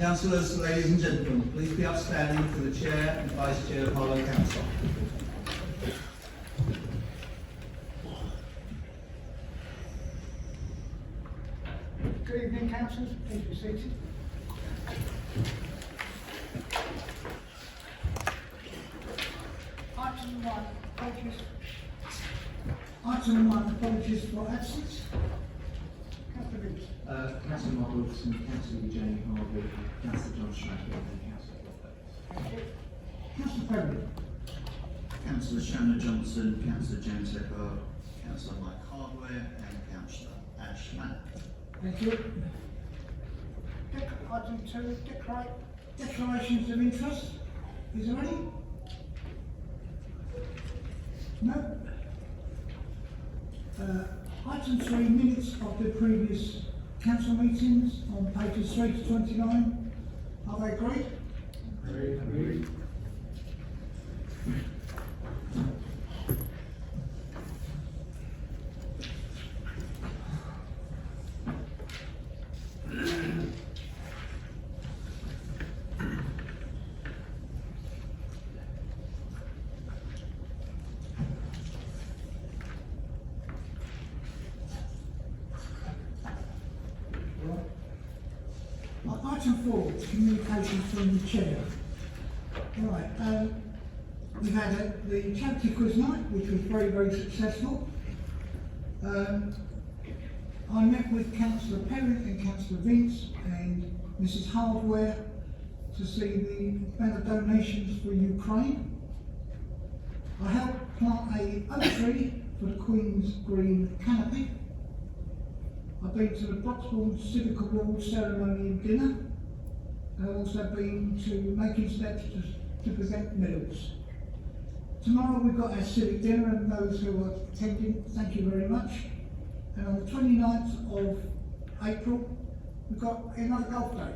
Councillors, ladies and gentlemen, please be upstanding for the Chair and Vice Chair of Harlow Council. Good evening, councillors. Please be seated. Item 1, apologies for absence. Councillor Vince. Councillor Mark Wilson, Councillor Jane Harvey, Councillor John Schrager and Councillor Bob Davis. Councillor Perry. Councillor Shannon Johnson, Councillor James Egbert, Councillor Mike Hardware and Councillor Ash Mann. Thank you. Item 2, declarations of interest. Is there any? No. Item 3, minutes of the previous council meetings on pages 3 to 29. Are they agreed? Agreed. Item 4, communications from the Chair. Right, we've had the charity quiz night, which was very, very successful. I met with Councillor Perry and Councillor Vince and Mrs Hardware to see the banner donations for Ukraine. I helped plant a oak tree for the Queen's Green Canopy. I've been to the Broxbourne Civic Award ceremony and dinner. I've also been to making steps to present medals. Tomorrow we've got our civic dinner, and those who are attending, thank you very much. And on the 29th of April, we've got another golf day.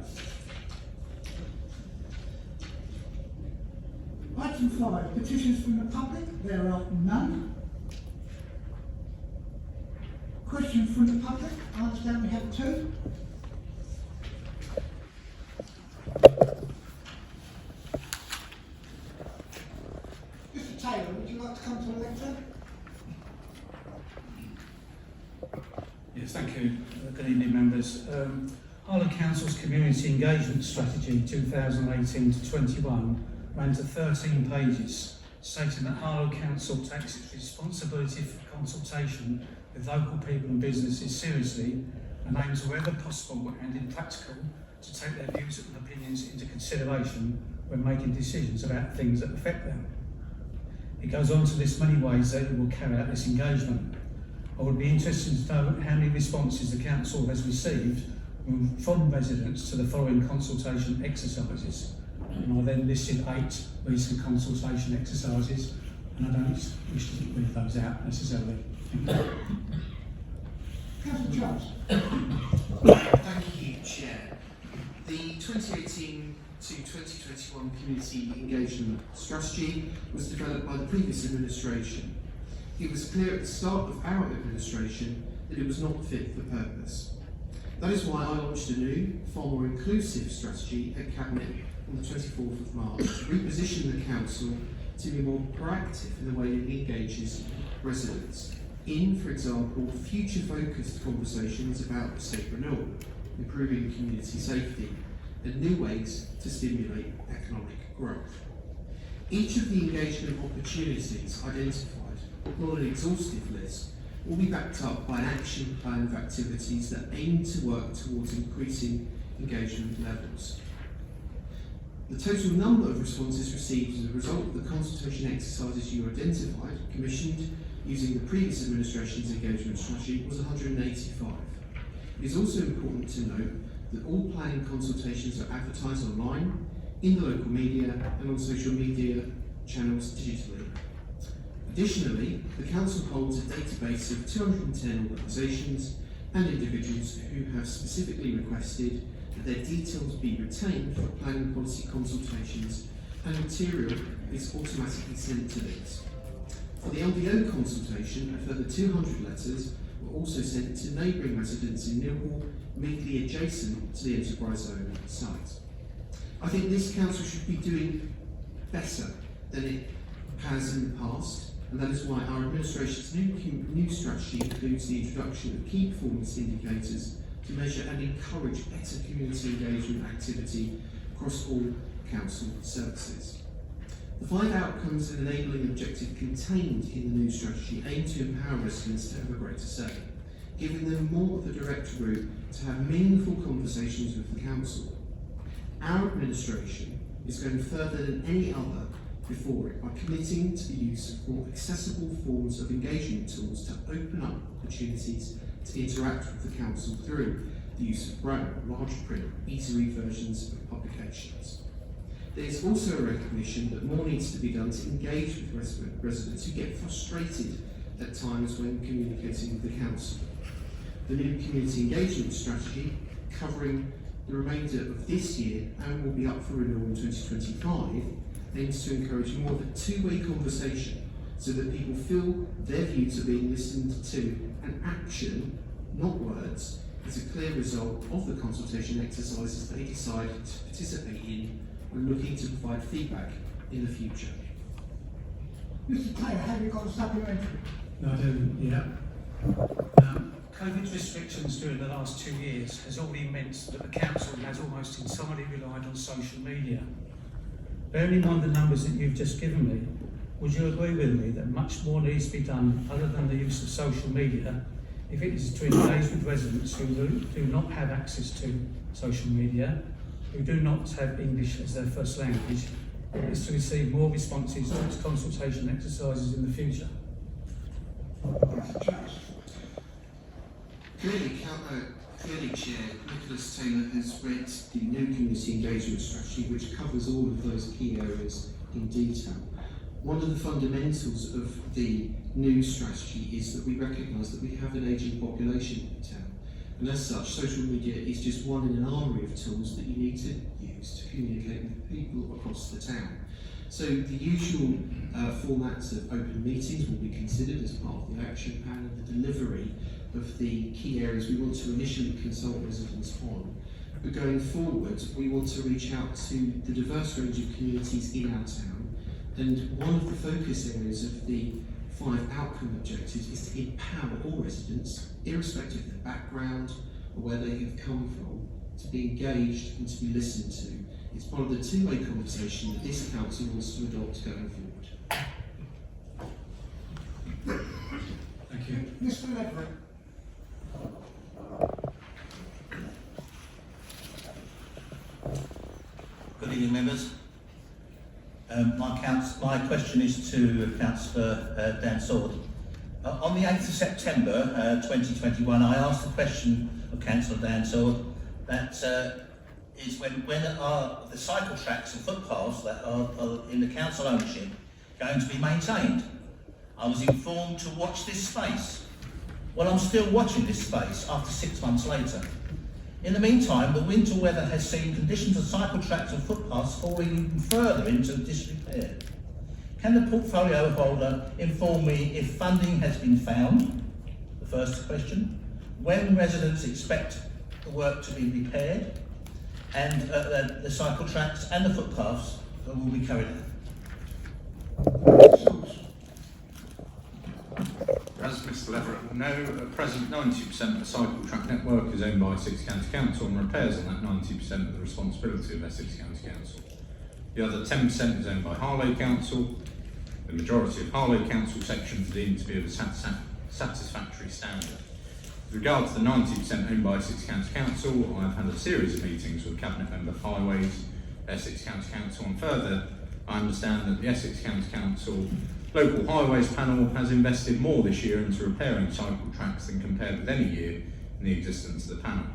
Item 5, petitions from the public. There are none. Questions from the public. I understand we have 2. Mr Taylor, would you like to come to the lectern? Yes, thank you. Good evening, members. Harlow Council's Community Engagement Strategy 2018 to 21 ran to 13 pages, stating that Harlow Council takes its responsibility for consultation with local people and businesses seriously and aims wherever possible and in practical to take their views and opinions into consideration when making decisions about things that affect them. It goes on to list many ways that it will carry out this engagement. I would be interested to know how many responses the Council has received from residents to the following consultation exercises. And I then listed 8 recent consultation exercises, and I don't wish to read those out necessarily. Councillor Charles. Thank you, Chair. The 2018 to 2021 Community Engagement Strategy was developed by the previous administration. It was clear at the start of our administration that it was not fit for purpose. That is why I launched a new, far more inclusive strategy at Cabinet on the 24th of March to reposition the Council to be more proactive in the way it engages residents in, for example, future-focused conversations about estate renewal, improving community safety, and new ways to stimulate economic growth. Each of the engagement opportunities identified, not an exhaustive list, will be backed up by an action plan of activities that aim to work towards increasing engagement levels. The total number of responses received as a result of the consultation exercises you identified, commissioned using the previous administration's engagement strategy, was 185. It is also important to note that all planning consultations are advertised online, in the local media and on social media channels digitally. Additionally, the Council holds a database of 210 organisations and individuals who have specifically requested that their details be retained for planning policy consultations, and material is automatically sent to these. For the LDO consultation, a further 200 letters were also sent to neighbouring residents in Millwall, immediately adjacent to the Enterprise Zone site. I think this council should be doing better than it has in the past, and that is why our administration's new strategy includes the introduction of key performance indicators to measure and encourage better community engagement activity across all council services. The 5 outcomes and enabling objective contained in the new strategy aim to empower residents to have a greater say, giving them more of a direct route to have meaningful conversations with the council. Our administration is going further than any other before it by committing to the use of more accessible forms of engagement tools to open up opportunities to interact with the council through the use of braille, large print, easy-read versions of publications. There is also a recognition that more needs to be done to engage with residents who get frustrated at times when communicating with the council. The new community engagement strategy, covering the remainder of this year and will be up for renewal in 2025, aims to encourage more of a two-way conversation so that people feel their views are being listened to, and action, not words, is a clear result of the consultation exercises they decide to participate in when looking to provide feedback in the future. Mr Taylor, have you got a supplementary? No, I do, yeah. COVID restrictions during the last 2 years has already meant that the council has almost entirely relied on social media. Bearing in mind the numbers that you've just given me, would you agree with me that much more needs to be done other than the use of social media if it is to engage with residents who do not have access to social media, who do not have English as their first language, or is to receive more responses to its consultation exercises in the future? Clearly, Chair, Nicholas Taylor has read the new community engagement strategy, which covers all of those key areas in detail. One of the fundamentals of the new strategy is that we recognise that we have an ageing population in town, and as such, social media is just one in an armoury of tools that you need to use to communicate with people across the town. So the usual formats of open meetings will be considered as part of the action plan and the delivery of the key areas we want to initially consult residents on. But going forward, we want to reach out to the diverse range of communities in our town, and one of the focus areas of the 5 outcome objectives is to empower all residents, irrespective of their background or where they have come from, to be engaged and to be listened to. It's part of the two-way conversation that this council wants to adopt going forward. Thank you. Mr Leverett. Good evening, members. My question is to Councillor Dan Sword. On the 8th of September 2021, I asked the question of Councillor Dan Sword that is when are the cycle tracks and footpaths that are in the council ownership going to be maintained? I was informed to watch this space. Well, I'm still watching this space after 6 months later. In the meantime, the winter weather has seen conditions of cycle tracks and footpaths falling even further into disrepair. Can the portfolio holder inform me if funding has been found? The first question. When residents expect the work to be repaired, and the cycle tracks and the footpaths that will be carried out. As Mr Leverett will know, at present 90% of the cycle track network is owned by Essex County Council, and repairs on that 90% are the responsibility of Essex County Council. The other 10% is owned by Harlow Council. The majority of Harlow Council sections are deemed to be of a satisfactory standard. With regard to the 90% owned by Essex County Council, I've had a series of meetings with Cabinet Member Highways, Essex County Council, and further, I understand that the Essex County Council Local Highways panel has invested more this year into repairing cycle tracks than compared with any year in the existence of the panel.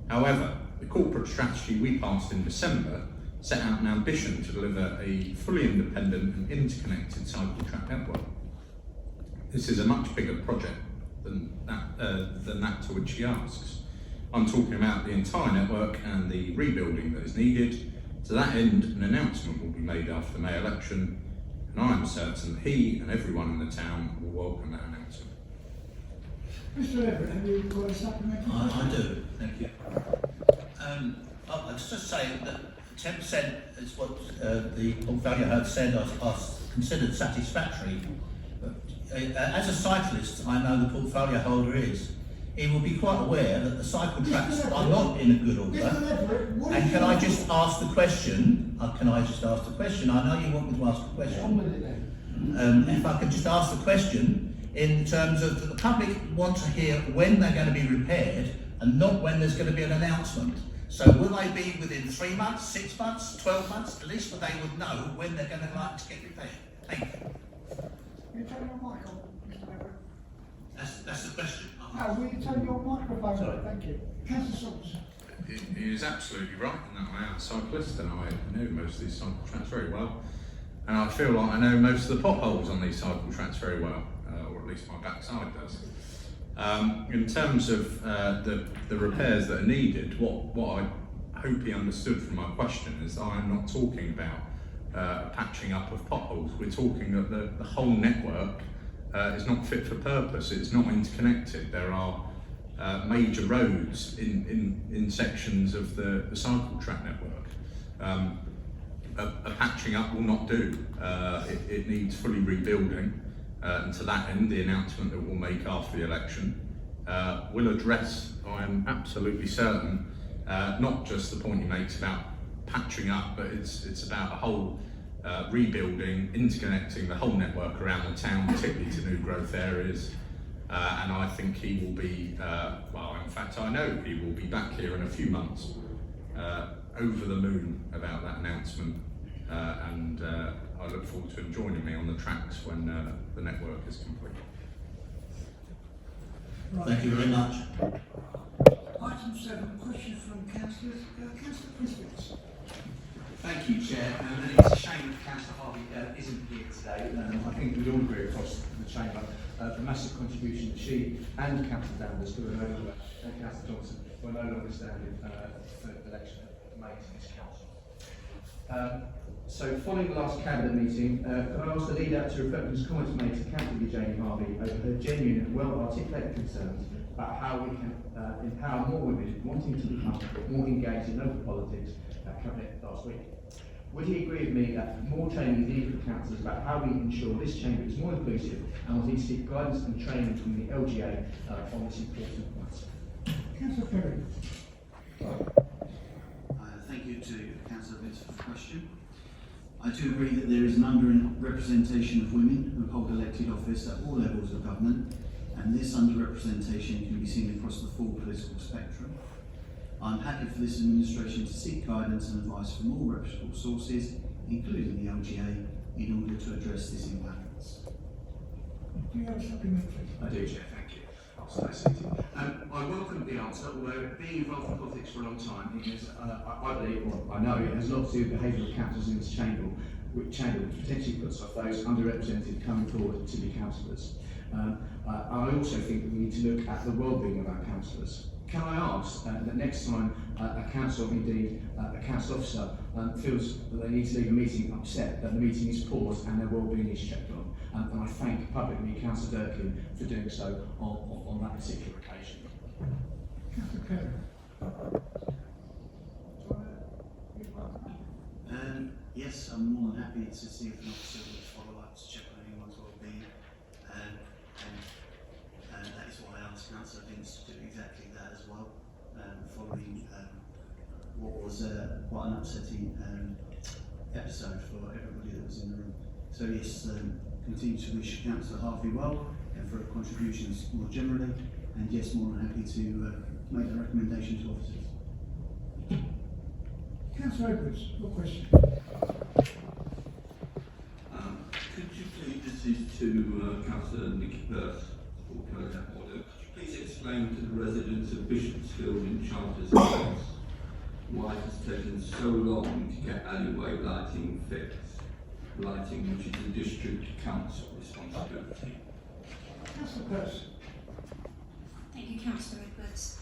However, the corporate strategy we passed in December set out an ambition to deliver a fully independent and interconnected cycle track network. This is a much bigger project than that to which he asks. I'm talking about the entire network and the rebuilding that is needed. To that end, an announcement will be made after the May election, and I am certain that he and everyone in the town will welcome that announcement. Mr Everett, have you got a supplementary? I do, thank you. I'll just say that 10% is what the portfolio had said are considered satisfactory. But, as a cyclist, I know the portfolio holder is. He will be quite aware that the cycle tracks are not in a good order. And can I just ask the question? I know you want me to ask a question. If I could just ask the question in terms of the public want to hear when they're going to be repaired and not when there's going to be an announcement. So will they be within 3 months, 6 months, 12 months? At least they would know when they're going to like to get repaired. Thank you. Can you turn your mic on, Mr. Everett? That's the question. No, will you turn your microphone Sorry. on? Thank you. Councillor Saunders. He is absolutely right in that I am a cyclist and I know most of these cycle tracks very well. And I feel like I know most of the potholes on these cycle tracks very well, or at least my backside does. In terms of the repairs that are needed, what I hope he understood from my question is that I'm not talking about patching up of potholes. We're talking that the whole network is not fit for purpose. It's not interconnected. There are major roads in sections of the cycle track network. A patching up will not do. It needs fully rebuilding. And to that end, the announcement that we'll make after the election will address, I am absolutely certain, not just the point he makes about patching up, but it's about a whole rebuilding, interconnecting the whole network around the town, particularly to new growth areas. And I think he will be, well, in fact, I know he will be back here in a few months, over the moon about that announcement. And I look forward to him joining me on the tracks when the network is complete. Right. Thank you very much. Item 7, question from councillors. Councillor Prisbitts. Thank you, Chair. And it's a shame that Councillor Harvey isn't here today. I think we all agree across the chamber the massive contribution that she and Councillor Danvers, who are no longer, and Councillor Johnson, who are no longer standing for election, made to this council. So, following the last cabinet meeting, can I ask the leader to reflect on his comments made to Councillor Jane Harvey over her genuine and well-articulated concerns about how we can empower more women wanting to become more engaged in local politics at cabinet last week? Would he agree with me that more training is needed for councillors about how we ensure this chamber is more inclusive, and will he seek guidance and training from the LGA on this important point? Councillor Perry. Thank you to Councillor Vince for the question. I do agree that there is an underrepresentation of women who hold elected office at all levels of government, and this underrepresentation can be seen across the full political spectrum. I'm happy for this administration to seek guidance and advice from all reputable sources, including the LGA, in order to address this imbalance. Do you have a supplementary? I do, Chair, thank you. I'll stay seated. I welcome the answer, although being involved in politics for a long time, it is, I believe, or I know, it has a lot to do with the behaviour of councillors in this chamber, which potentially puts off those underrepresented coming forward to be councillors. I also think that we need to look at the well-being of our councillors. Can I ask that next time a council, or indeed a council officer, feels that they need to leave a meeting upset, that the meeting is paused and their well-being is checked on? And I thank publicly Councillor Durkin for doing so on that particular occasion. Councillor Perry. Yes, I'm more than happy to see if an officer would follow up to check on anyone's well-being. And that is why I asked Councillor Vince to do exactly that as well, following what was quite an upsetting episode for everybody that was in the room. So yes, continue to wish Councillor Harvey well and for her contributions more generally, and yes, more than happy to make a recommendation to officers. Councillor Edwards, your question. Could you please, this is to Councillor Nicky Perth, or Court Order, could you please explain to the residents of Bishopsfield in Charters House why it has taken so long to get alleyway lighting fixed, lighting which is a district council responsibility? Councillor Perth. Thank you, Councillor Edwards.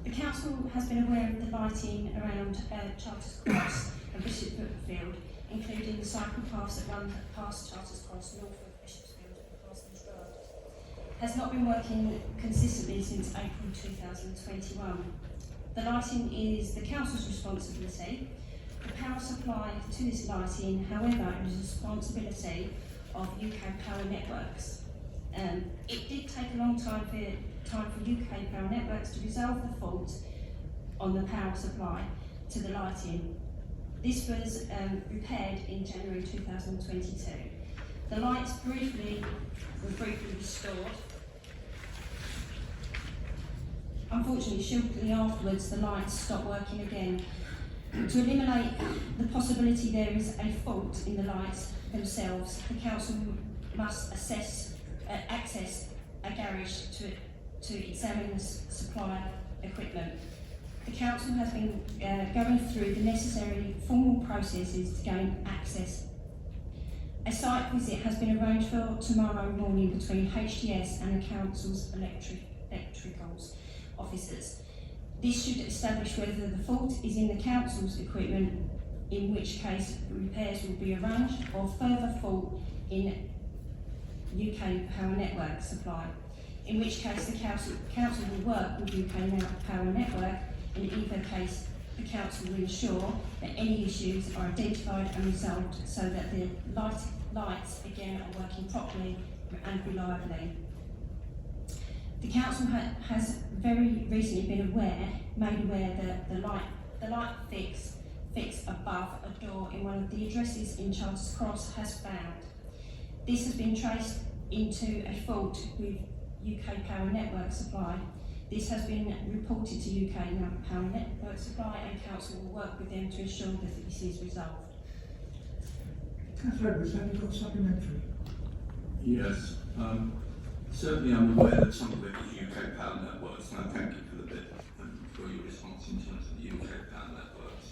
The council has been aware of the lighting around Charters Cross and Bishopsfield, including the cycle paths that run past Charters Cross north of Bishopsfield and Parsons Road. Has not been working consistently since April 2021. The lighting is the council's responsibility. The power supply to this lighting, however, is the responsibility of UK Power Networks. It did take a long time for UK Power Networks to resolve the fault on the power supply to the lighting. This was repaired in January 2022. The lights were briefly restored. Unfortunately, shortly afterwards, the lights stopped working again. To eliminate the possibility there is a fault in the lights themselves, the council must access a garage to examine the supply equipment. The council has been going through the necessary formal processes to gain access. A site visit has been arranged for tomorrow morning between HTS and the council's electricals officers. This should establish whether the fault is in the council's equipment, in which case repairs will be arranged, or further fault in UK Power Network supply, in which case the council will work with UK Power Network. In either case, the council will ensure that any issues are identified and resolved so that the lights again are working properly and reliably. The council has very recently been made aware that the light fixed above a door in one of the addresses in Charters Cross has found. This has been traced into a fault with UK Power Network supply. This has been reported to UK Power Network supply, and council will work with them to ensure that this is resolved. Councillor Edwards, have you got supplementary? Yes. Certainly I'm aware that some of it is UK Power Networks, and I thank you for the bit for your response in terms of the UK Power Networks.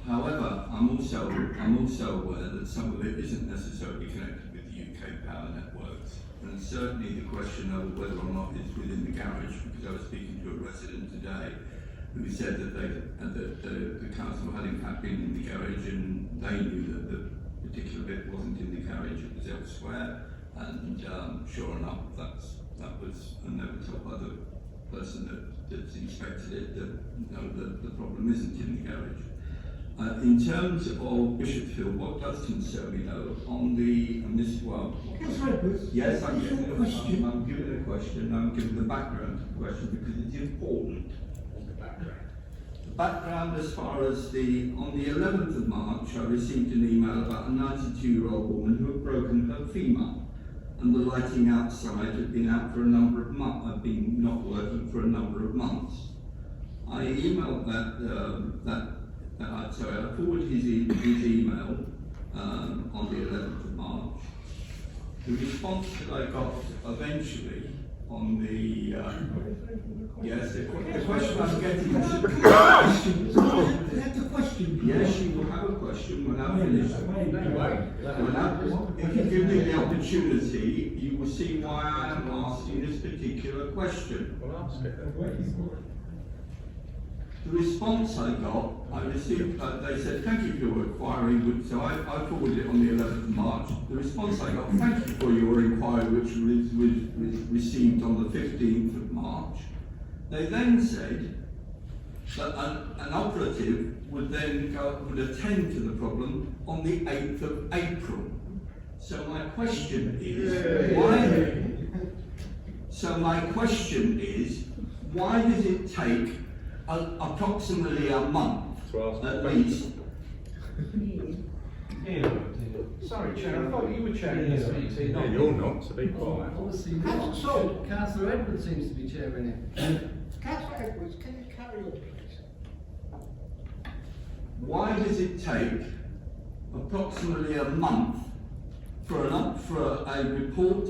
However, I'm also aware that some of it isn't necessarily connected with the UK Power Networks, and certainly the question of whether or not it's within the garage, because I was speaking to a resident today who said that the council had in fact been in the garage and they knew that the particular bit wasn't in the garage, it was elsewhere. And sure enough, that was, and they were told by the person that's inspected it that no, the problem isn't in the garage. In terms of Bishopsfield, what does concern me though, on the, and this, well, Councillor Edwards, yes, I'm giving a question. I'm giving a question, I'm giving the background to the question because it's important. The background as far as on the 11th of March, I received an email about a 92-year-old woman who had broken her femur. And the lighting outside had been out for a number of months, had been not working for a number of months. I emailed I forwarded his email on the 11th of March. The response that I got eventually on the, yes, the question I'm getting is, That's a question. yes, you will have a question when I'm finished. If you give me the opportunity, you will see why I am asking this particular question. The response I got, I received, they said, thank you for your inquiry, so I forwarded it on the 11th of March. The response I got, thank you for your inquiry, which was received on the 15th of March. They then said that an operative would then would attend to the problem on the 8th of April. So my question is, why does it take approximately a month, at least? Sorry, Chair, I thought you were chairing this meeting. No, you're not, so be quiet. Councillor Edwards seems to be chairing it. Councillor Edwards, can you carry on, please? Why does it take approximately a month for a report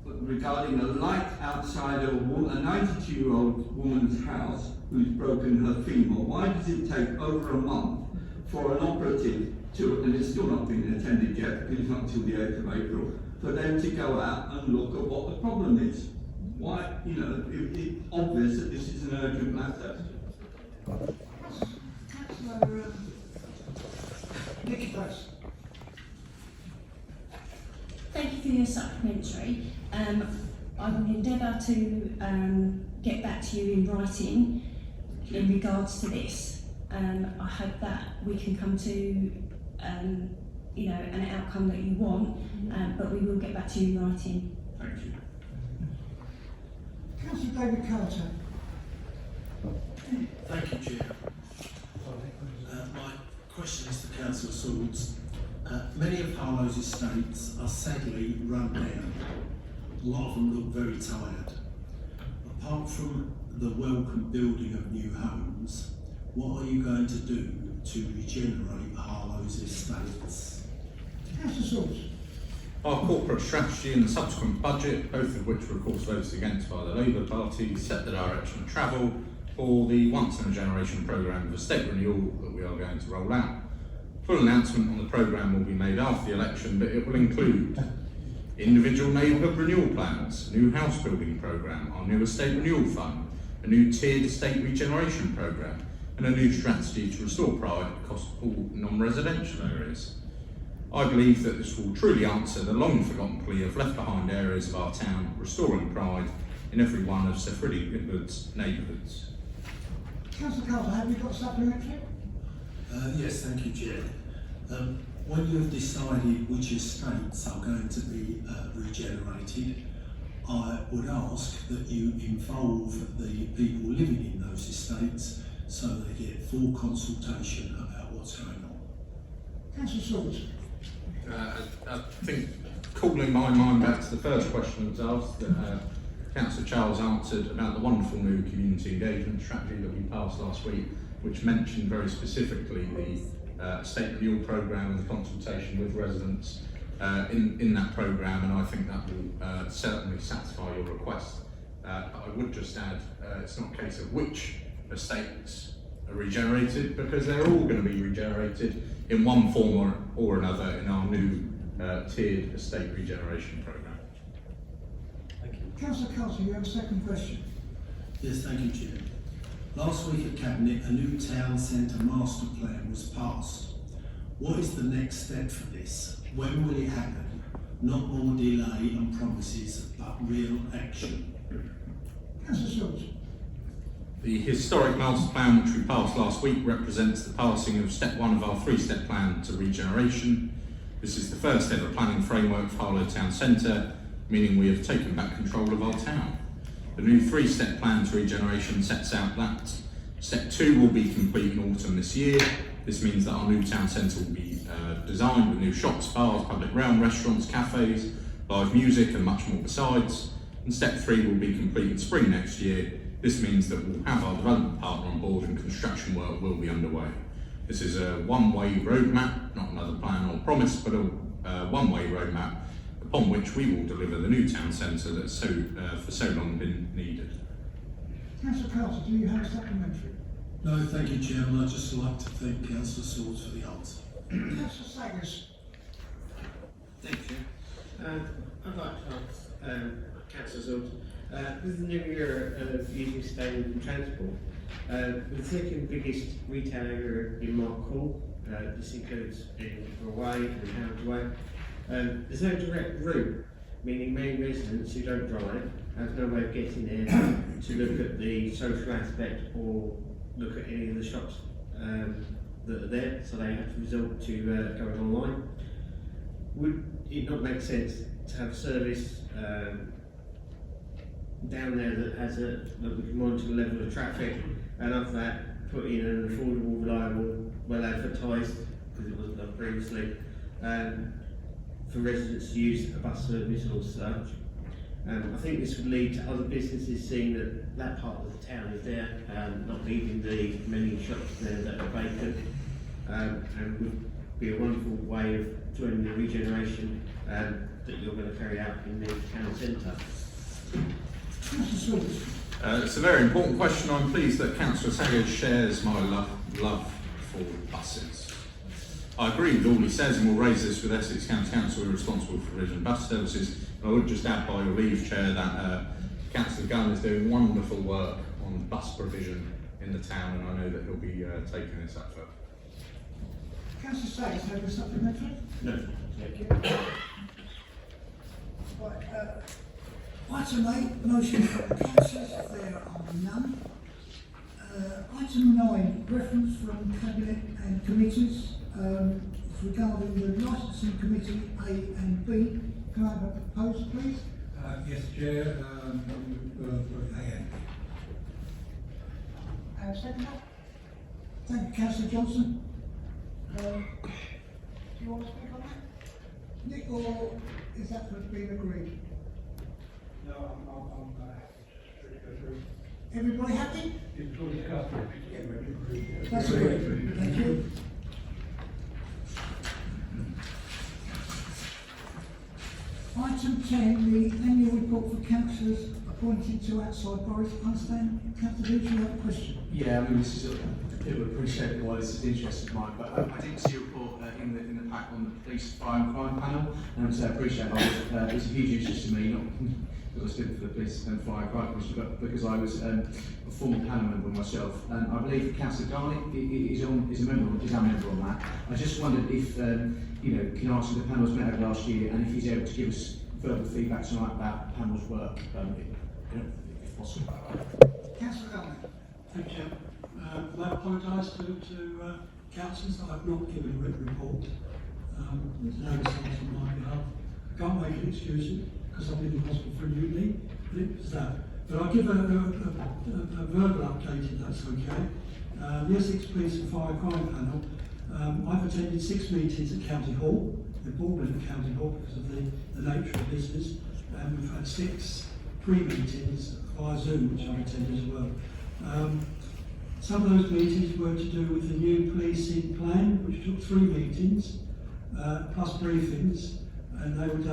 regarding a light outside of a 92-year-old woman's house who's broken her femur? Why does it take over a month for an operative to, and it's still not been attended yet because it's not until the 8th of April, for them to go out and look at what the problem is? Why, it's obvious that this is an urgent matter. Councillor Nicholas. Thank you for your supplementary. I will endeavour to get back to you in writing. in regards to this. I hope that we can come to an outcome that you want, but we will get back to you in writing. Thank you. Councillor David Carter. Thank you, Chair. My question is to Councillor Swords. Many of Harlow's estates are sadly run down. A lot of them look very tired. Apart from the welcome building of new homes, what are you going to do to regenerate Harlow's estates? Councillor Swords. Our corporate strategy and the subsequent budget, both of which were of course voted against by the Labour Party, set the direction of travel for the once-in-a-generation programme of estate renewal that we are going to roll out. Full announcement on the programme will be made after the election, but it will include individual neighbourhood renewal plans, a new house building programme, our new estate renewal fund, a new tiered estate regeneration programme, and a new strategy to restore pride across all non-residential areas. I believe that this will truly answer the long-forgotten plea of left-behind areas of our town, restoring pride in every one of Sir Freddie Goodwood's neighbourhoods. Councillor Carter, have you got supplementary? Yes, thank you, Chair. When you have decided which estates are going to be regenerated, I would ask that you involve the people living in those estates so they get full consultation about what's going on. Councillor Swords. I think, calling my mind back to the first question that was asked, that Councillor Charles answered about the wonderful new community engagement strategy that we passed last week, which mentioned very specifically the estate renewal programme and the consultation with residents in that programme, and I think that will certainly satisfy your request. I would just add, it's not a case of which estates are regenerated, because they're all going to be regenerated in one form or another in our new tiered estate regeneration programme. Councillor Carter, you have a second question. Yes, thank you, Chair. Last week at Cabinet, a new town centre master plan was passed. What is the next step for this? When will it happen? Not more delay and promises, but real action. Councillor Swords. The historic master plan which we passed last week represents the passing of step one of our three-step plan to regeneration. This is the first ever planning framework for Harlow Town Centre, meaning we have taken back control of our town. The new three-step plan to regeneration sets out that step two will be complete in autumn this year. This means that our new town centre will be designed with new shops, bars, public realm, restaurants, cafes, live music and much more besides. And step three will be complete in spring next year. This means that we'll have our development partner on board and construction work will be underway. This is a one-way roadmap, not another plan or promise, but a one-way roadmap upon which we will deliver the new town centre that's for so long been needed. Councillor Carter, do you have a supplementary? No, thank you, Chairman. I'd just like to thank Councillor Swords for the answer. Councillor Saggers. Thank you. I'd like to ask Councillor Swords, with the new era of using sustainable transport, the second biggest retail area in Mark Hall, this includes in Away and Howard Way, there's no direct route, meaning many residents who don't drive have no way of getting there to look at the social aspect or look at any of the shops that are there, so they have to resort to going online. Would it not make sense to have service down there that we can monitor the level of traffic, and of that put in an affordable, reliable, well advertised, because it wasn't done previously, for residents to use a bus service or such. I think this would lead to other businesses seeing that part of the town is there, not leaving the many shops there that are vacant, and would be a wonderful way of joining the regeneration that you're going to carry out in the town centre. It's a very important question. I'm pleased that Councillor Saggers shares my love for buses. I agree with all he says, and we'll raise this with Essex County Council, who are responsible for provision of bus services. I would just add, by your leave, Chair, that Councillor Gunn is doing wonderful work on bus provision in the town, and I know that he'll be taking this up further. Councillor Saggers, have a supplementary? No. Thank you. Right, item 8, motion for the councillors, there are none. Item 9, reference from Cabinet and committees. It's regarding the licensing committee A and B. Can I have a proposal, please? Yes, Chair, AM. Second that. Thank you, Councillor Johnson. Do you want to speak on that? Nick, or is that what's been agreed? No, I'm happy to go through. Everybody happy? It's all discussed. That's agreed. Thank you. Item 10, the annual report for councillors appointed to outside boroughs. Understand, Councillor Leach, you have a question? Yeah, I mean, this is people appreciate why this is an interest of mine, but I didn't see a report in the pack on the police fire and crime panel, and so I appreciate it. It's a huge interest to me, not because I stood for the police and fire and crime commission, but because I was a former panel member myself. And I believe Councillor Garlick is our member on that. I just wondered if can ask if the panel's met over last year, and if he's able to give us further feedback tonight about the panel's work, if possible. Councillor Garlick. Thank you. I apologise to councillors that I've not given a written report. There's no response on my behalf. I can't make an excuse because I've been in hospital for a new knee, but it was that. But I'll give a verbal update if that's okay. The Essex Police and Fire Crime Panel, I've attended 6 meetings at County Hall. They've all been at County Hall because of the nature of business. And we've had 6 pre-meetings via Zoom, which I've attended as well. Some of those meetings were to do with the new policing plan, which took 3 meetings, plus briefings, and they were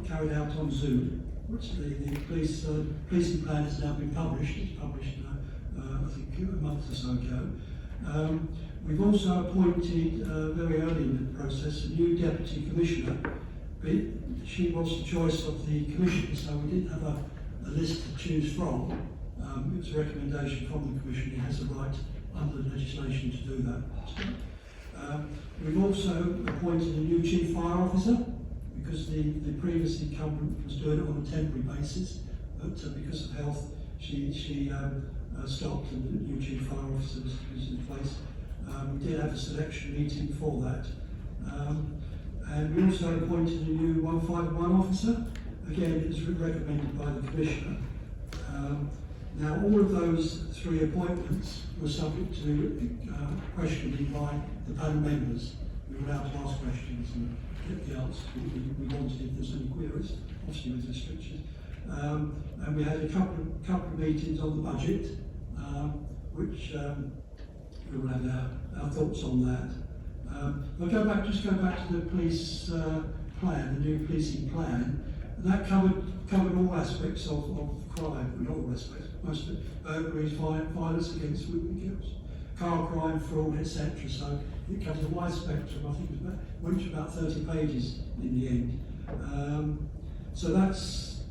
carried out on Zoom, which the policing plan has now been published. It's published, I think, a month or so ago. We've also appointed, very early in the process, a new Deputy Commissioner. She was the choice of the Commission, so we didn't have a list to choose from. It was a recommendation from the Commission. He has the right under the legislation to do that. We've also appointed a new Chief Fire Officer because the previous incumbent was doing it on a temporary basis, but because of health, she stopped and the new Chief Fire Officer was in place. We did have a selection meeting for that. And we also appointed a new 151 officer. Again, it was recommended by the Commissioner. Now, all of those 3 appointments were subject to questioning by the panel members. We were allowed to ask questions and get the answers we wanted if there's any queries, obviously with restrictions. And we had a couple of meetings on the budget, which we will have our thoughts on that. I'll go back to the police plan, the new policing plan. And that covered all aspects of crime, not all aspects, most of it, burglaries, violence against women, car crime, fraud, etc. So it covers a wide spectrum. I think it went to about 30 pages in the end. So that's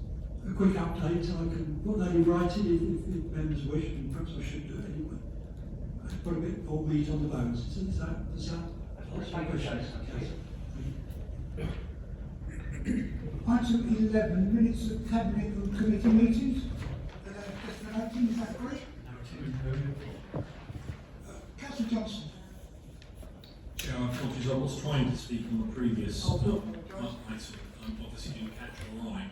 a quick update. I can put that in writing if members wish, and perhaps I should do it anyway. Put a bit more meat on the bones. Does that answer your question? Item 11, minutes of Cabinet and Committee meetings. Just for noting, is that correct? Councillor Johnson. Chair, I apologise. I was trying to speak on the previous item. Obviously didn't catch your eye.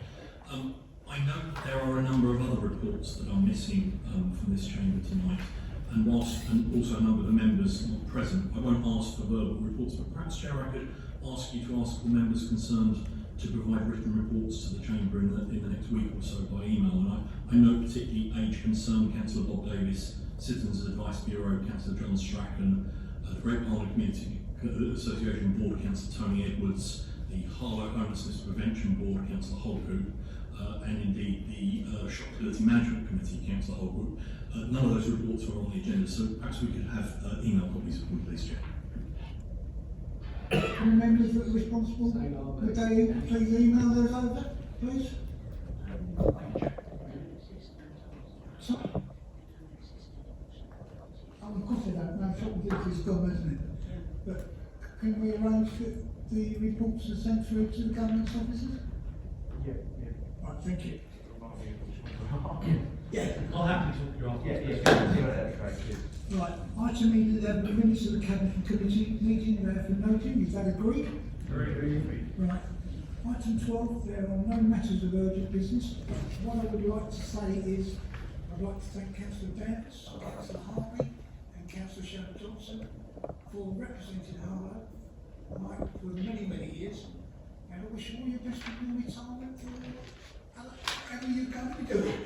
I know there are a number of other reports that are missing from this chamber tonight, and also a number of the members not present. I won't ask for verbal reports, but perhaps, Chair, I could ask you to ask the members concerned to provide written reports to the chamber in the next week or so by email. And I know particularly Age Concern, Councillor Bob Davis, Citizens Advice Bureau, Councillor John Strachan, the Great Barnet Community Association Board, Councillor Tony Edwards, the Harlow Homelessness Prevention Board, Councillor Holgroup, and indeed the Shockability Management Committee, Councillor Holgroup. None of those reports are on the agenda, so perhaps we could have email copies of them, please, Chair. Any members that are responsible, would they please email those over, please? Sorry? Of course they don't. No, Shockability is gone, isn't it? But can we arrange for the reports to send through to the government's officers? Yeah. Right, thank you. Yeah, I'll happily talk to you after. Right, item 11, minutes of the Cabinet Committee meeting, therefore noted, is that agreed? Right. Item 12, there are no matters of urgent business. What I would like to say is, I'd like to thank Councillor Dance, Councillor Harvey, and Councillor Sharon Johnson for representing Harlow for many, many years. And I wish you all your best in your retirement, whatever you're going to be doing.